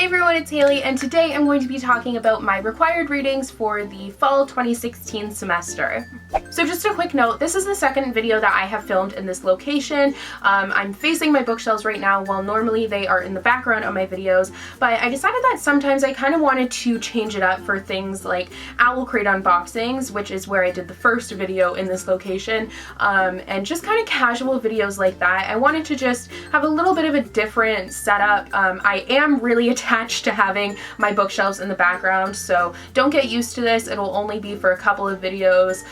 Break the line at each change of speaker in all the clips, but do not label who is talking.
Hey everyone, it's Haley, and today I'm going to be talking about my required readings for the fall 2016 semester. So just a quick note, this is the second video that I have filmed in this location. I'm facing my bookshelves right now, while normally they are in the background of my videos, but I decided that sometimes I kind of wanted to change it up for things like Owl Crate unboxings, which is where I did the first video in this location, and just kind of casual videos like that. I wanted to just have a little bit of a different setup. I am really attached to having my bookshelves in the background, so don't get used to this. It'll only be for a couple of videos,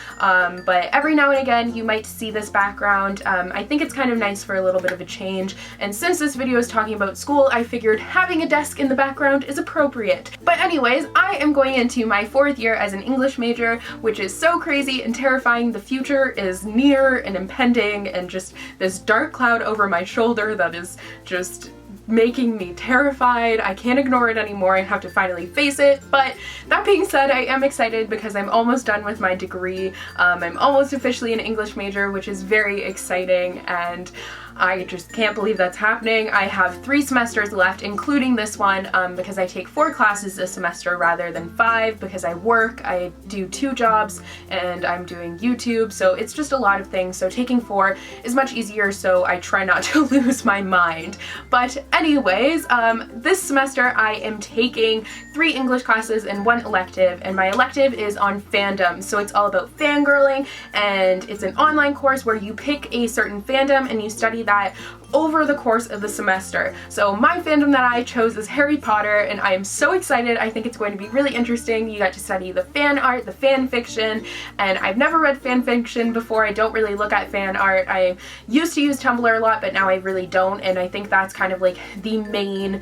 but every now and again you might see this background. I think it's kind of nice for a little bit of a change, and since this video is talking about school, I figured having a desk in the background is appropriate. But anyways, I am going into my 4th year as an English major, which is so crazy and terrifying. The future is near and impending, and just this dark cloud over my shoulder that is just making me terrified. I can't ignore it anymore. I have to finally face it. But that being said, I am excited because I'm almost done with my degree. I'm almost officially an English major, which is very exciting, and I just can't believe that's happening. I have 3 semesters left, including this one, because I take 4 classes this semester rather than 5 because I work, I do 2 jobs, and I'm doing YouTube, so it's just a lot of things. So taking 4 is much easier, so I try not to lose my mind. But anyways, this semester I am taking 3 English classes and 1 elective, and my elective is on fandom. So it's all about fangirling, and it's an online course where you pick a certain fandom and you study that over the course of the semester. So my fandom that I chose is Harry Potter, and I am so excited. I think it's going to be really interesting. You get to study the fan art, the fan fiction, and I've never read fan fiction before. I don't really look at fan art. I used to use Tumblr a lot, but now I really don't, and I think that's kind of like the main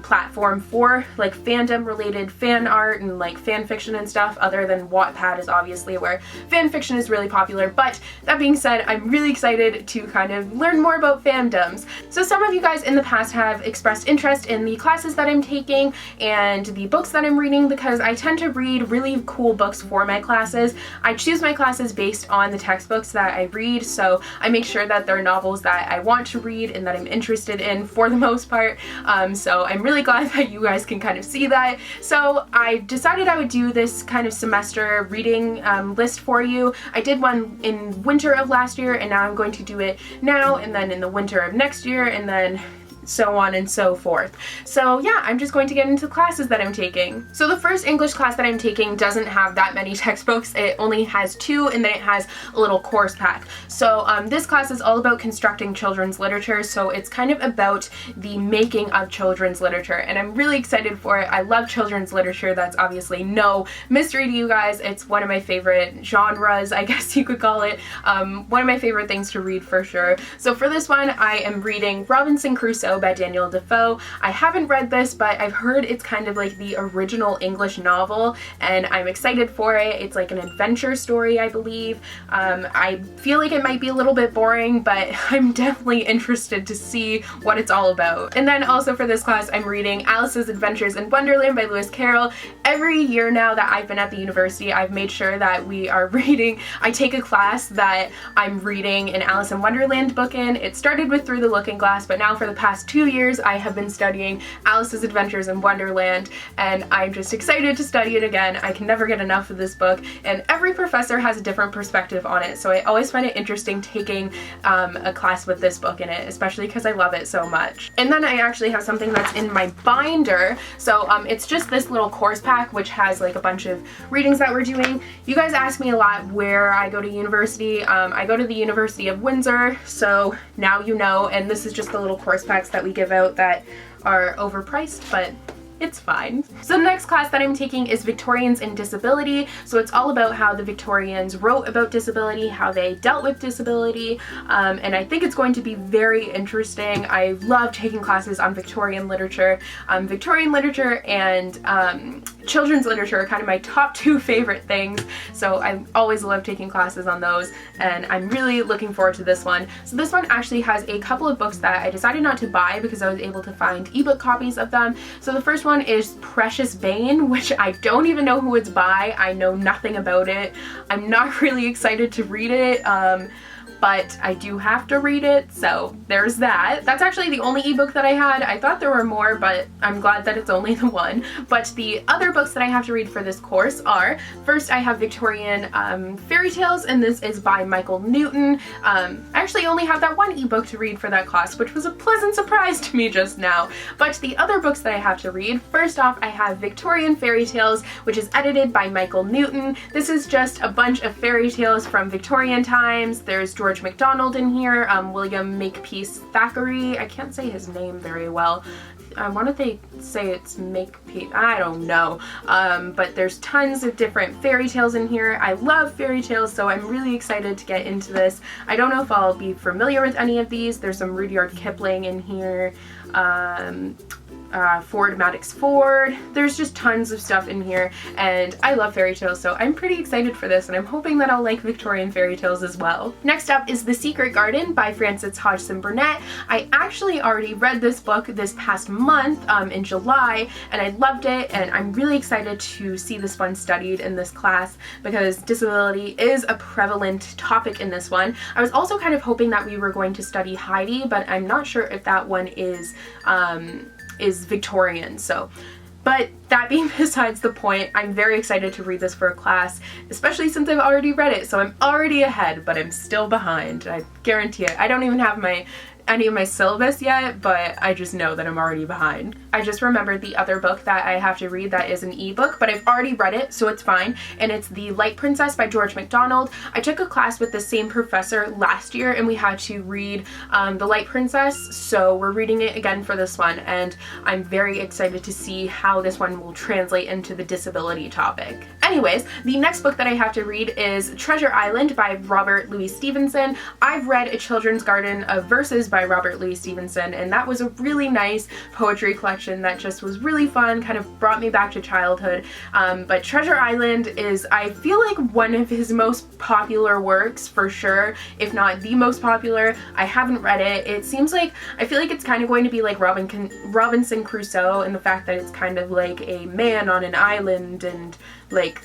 platform for like fandom related fan art and like fan fiction and stuff, other than Wattpad is obviously where fan fiction is really popular. But that being said, I'm really excited to kind of learn more about fandom. So some of you guys in the past have expressed interest in the classes that I'm taking and the books that I'm reading, because I tend to read really cool books for my classes. I choose my classes based on the textbooks that I read, so I make sure that they're novels that I want to read and that I'm interested in for the most part. So I'm really glad that you guys can kind of see that. So I decided I would do this kind of semester reading list for you. I did one in winter of last year, and now I'm going to do it now, and then in the winter of next year, and then so on and so forth. So yeah, I'm just going to get into the classes that I'm taking. So the first English class that I'm taking doesn't have that many textbooks. It only has 2, and then it has a little course pack. So this class is all about constructing children's literature, so it's kind of about the making of children's literature, and I'm really excited for it. I love children's literature. That's obviously no mystery to you guys. It's one of my favorite genres, I guess you could call it. One of my favorite things to read for sure. So for this one, I am reading Robinson Crusoe by Daniel Defoe. I haven't read this, but I've heard it's kind of like the original English novel, and I'm excited for it. It's like an adventure story, I believe. I feel like it might be a little bit boring, but I'm definitely interested to see what it's all about. And then also for this class, I'm reading Alice's Adventures in Wonderland by Lewis Carroll. Every year now that I've been at the university, I've made sure that we are reading, I take a class that I'm reading an Alice in Wonderland book in. It started with Through the Looking Glass, but now for the past 2 years I have been studying Alice's Adventures in Wonderland, and I'm just excited to study it again. I can never get enough of this book, and every professor has a different perspective on it, so I always find it interesting taking a class with this book in it, especially because I love it so much. And then I actually have something that's in my binder. So it's just this little course pack which has like a bunch of readings that we're doing. You guys ask me a lot where I go to university. I go to the University of Windsor, so now you know, and this is just the little course packs that we give out that are overpriced, but it's fine. So the next class that I'm taking is Victorians in Disability. So it's all about how the Victorians wrote about disability, how they dealt with disability, and I think it's going to be very interesting. I love taking classes on Victorian literature. Victorian literature and children's literature are kind of my top 2 favorite things, so I always love taking classes on those, and I'm really looking forward to this one. So this one actually has a couple of books that I decided not to buy because I was able to find ebook copies of them. So the first one is Precious Bane, which I don't even know who it's by. I know nothing about it. I'm not really excited to read it. but I do have to read it, so there's that. That's actually the only ebook that I had. I thought there were more, but I'm glad that it's only the one. But the other books that I have to read for this course are, first I have Victorian fairy tales, and this is by Michael Newton. I actually only have that one ebook to read for that class, which was a pleasant surprise to me just now. But the other books that I have to read, first off I have Victorian Fairy Tales, which is edited by Michael Newton. This is just a bunch of fairy tales from Victorian times. There's George MacDonald in here, William Makepeace Thackeray. I can't say his name very well. I want to say it's Makepeace, I don't know, but there's tons of different fairy tales in here. I love fairy tales, so I'm really excited to get into this. I don't know if I'll be familiar with any of these. There's some Rudyard Kipling in here, Ford Madox Ford. There's just tons of stuff in here, and I love fairy tales, so I'm pretty excited for this, and I'm hoping that I'll like Victorian fairy tales as well. Next up is The Secret Garden by Frances Hodgson Burnett. I actually already read this book this past month in July, and I loved it, and I'm really excited to see this one studied in this class because disability is a prevalent topic in this one. I was also kind of hoping that we were going to study Heidi, but I'm not sure if that one is Victorian, so. But that being besides the point, I'm very excited to read this for a class, especially since I've already read it, so I'm already ahead, but I'm still behind. I guarantee it. I don't even have any of my syllabus yet, but I just know that I'm already behind. I just remembered the other book that I have to read that is an ebook, but I've already read it, so it's fine, and it's The Light Princess by George MacDonald. I took a class with the same professor last year, and we had to read The Light Princess, so we're reading it again for this one, and I'm very excited to see how this one will translate into the disability topic. Anyways, the next book that I have to read is Treasure Island by Robert Louis Stevenson. I've read A Children's Garden of Verses by Robert Louis Stevenson, and that was a really nice poetry collection that just was really fun, kind of brought me back to childhood. But Treasure Island is, I feel like, one of his most popular works for sure, if not the most popular. I haven't read it. It seems like, I feel like it's kind of going to be like Robinson Crusoe, in the fact that it's kind of like a man on an island, and like,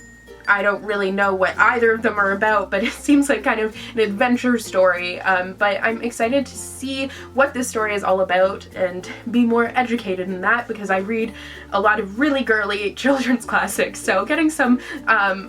I don't really know what either of them are about, but it seems like kind of an adventure story. But I'm excited to see what this story is all about and be more educated in that, because I read a lot of really girly children's classics, so getting some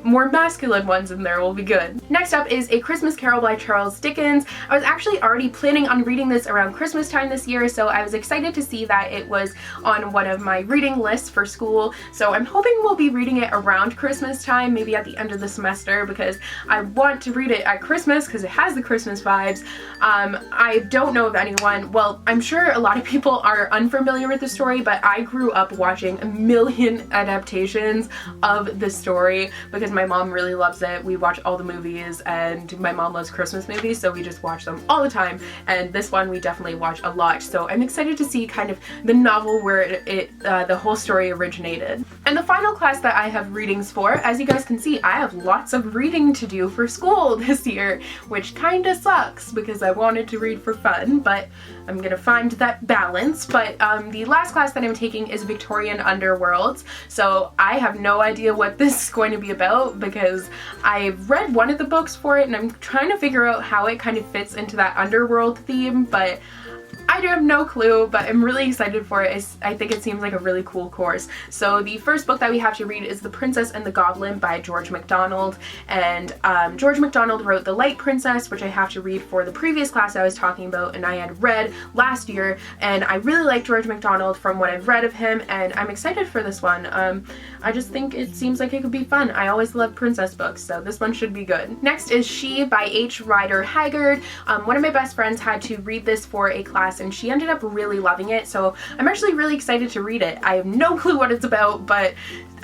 more masculine ones in there will be good. Next up is A Christmas Carol by Charles Dickens. I was actually already planning on reading this around Christmas time this year, so I was excited to see that it was on one of my reading lists for school, so I'm hoping we'll be reading it around Christmas time, maybe at the end of the semester, because I want to read it at Christmas because it has the Christmas vibes. I don't know of anyone, well, I'm sure a lot of people are unfamiliar with the story, but I grew up watching a million adaptations of the story because my mom really loves it. We watch all the movies, and my mom loves Christmas movies, so we just watch them all the time, and this one we definitely watch a lot, so I'm excited to see kind of the novel where the whole story originated. And the final class that I have readings for, as you guys can see, I have lots of reading to do for school this year, which kinda sucks because I wanted to read for fun, but I'm gonna find that balance. But the last class that I'm taking is Victorian Underworlds, so I have no idea what this is going to be about because I've read one of the books for it and I'm trying to figure out how it kind of fits into that underworld theme, but I have no clue, but I'm really excited for it. I think it seems like a really cool course. So the first book that we have to read is The Princess and the Goblin by George MacDonald, and George MacDonald wrote The Light Princess, which I have to read for the previous class I was talking about and I had read last year, and I really like George MacDonald from what I've read of him, and I'm excited for this one. I just think it seems like it could be fun. I always love princess books, so this one should be good. Next is She by H. Rider Haggard. One of my best friends had to read this for a class and she ended up really loving it, so I'm actually really excited to read it. I have no clue what it's about, but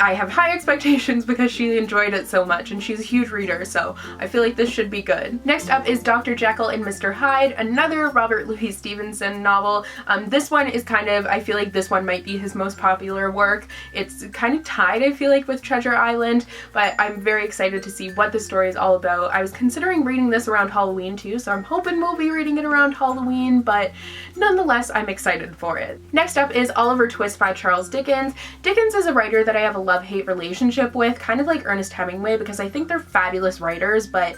I have high expectations because she enjoyed it so much and she's a huge reader, so I feel like this should be good. Next up is Dr. Jekyll and Mr. Hyde, another Robert Louis Stevenson novel. This one is kind of, I feel like this one might be his most popular work. It's kind of tied, I feel like, with Treasure Island, but I'm very excited to see what the story is all about. I was considering reading this around Halloween too, so I'm hoping we'll be reading it around Halloween, but nonetheless, I'm excited for it. Next up is Oliver Twist by Charles Dickens. Dickens is a writer that I have a love-hate relationship with, kind of like Ernest Hemingway, because I think they're fabulous writers, but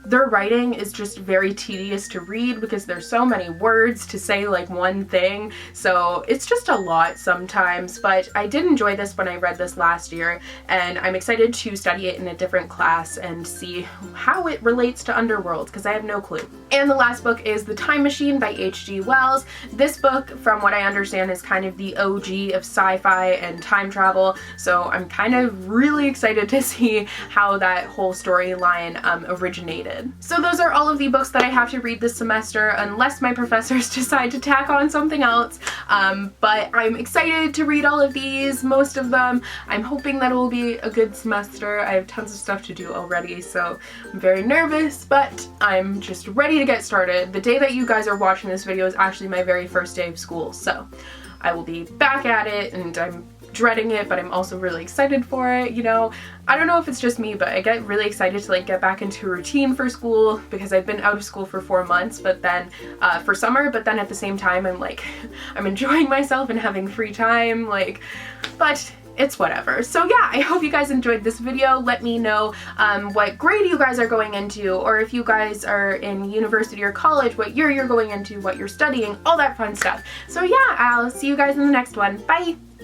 their writing is just very tedious to read because there's so many words to say like one thing, so it's just a lot sometimes. But I did enjoy this when I read this last year, and I'm excited to study it in a different class and see how it relates to Underworlds, because I have no clue. And the last book is The Time Machine by H.G. Wells. This book, from what I understand, is kind of the OG of sci-fi and time travel, so I'm kind of really excited to see how that whole storyline originated. So those are all of the books that I have to read this semester, unless my professors decide to tack on something else. But I'm excited to read all of these, most of them. I'm hoping that it will be a good semester. I have tons of stuff to do already, so I'm very nervous, but I'm just ready to get started. The day that you guys are watching this video is actually my very first day of school, so I will be back at it, and I'm dreading it, but I'm also really excited for it, you know. I don't know if it's just me, but I get really excited to like get back into a routine for school, because I've been out of school for 4 months, but then for summer, but then at the same time I'm like, I'm enjoying myself and having free time, like, but it's whatever. So yeah, I hope you guys enjoyed this video. Let me know what grade you guys are going into, or if you guys are in university or college, what year you're going into, what you're studying, all that fun stuff. So yeah, I'll see you guys in the next one. Bye!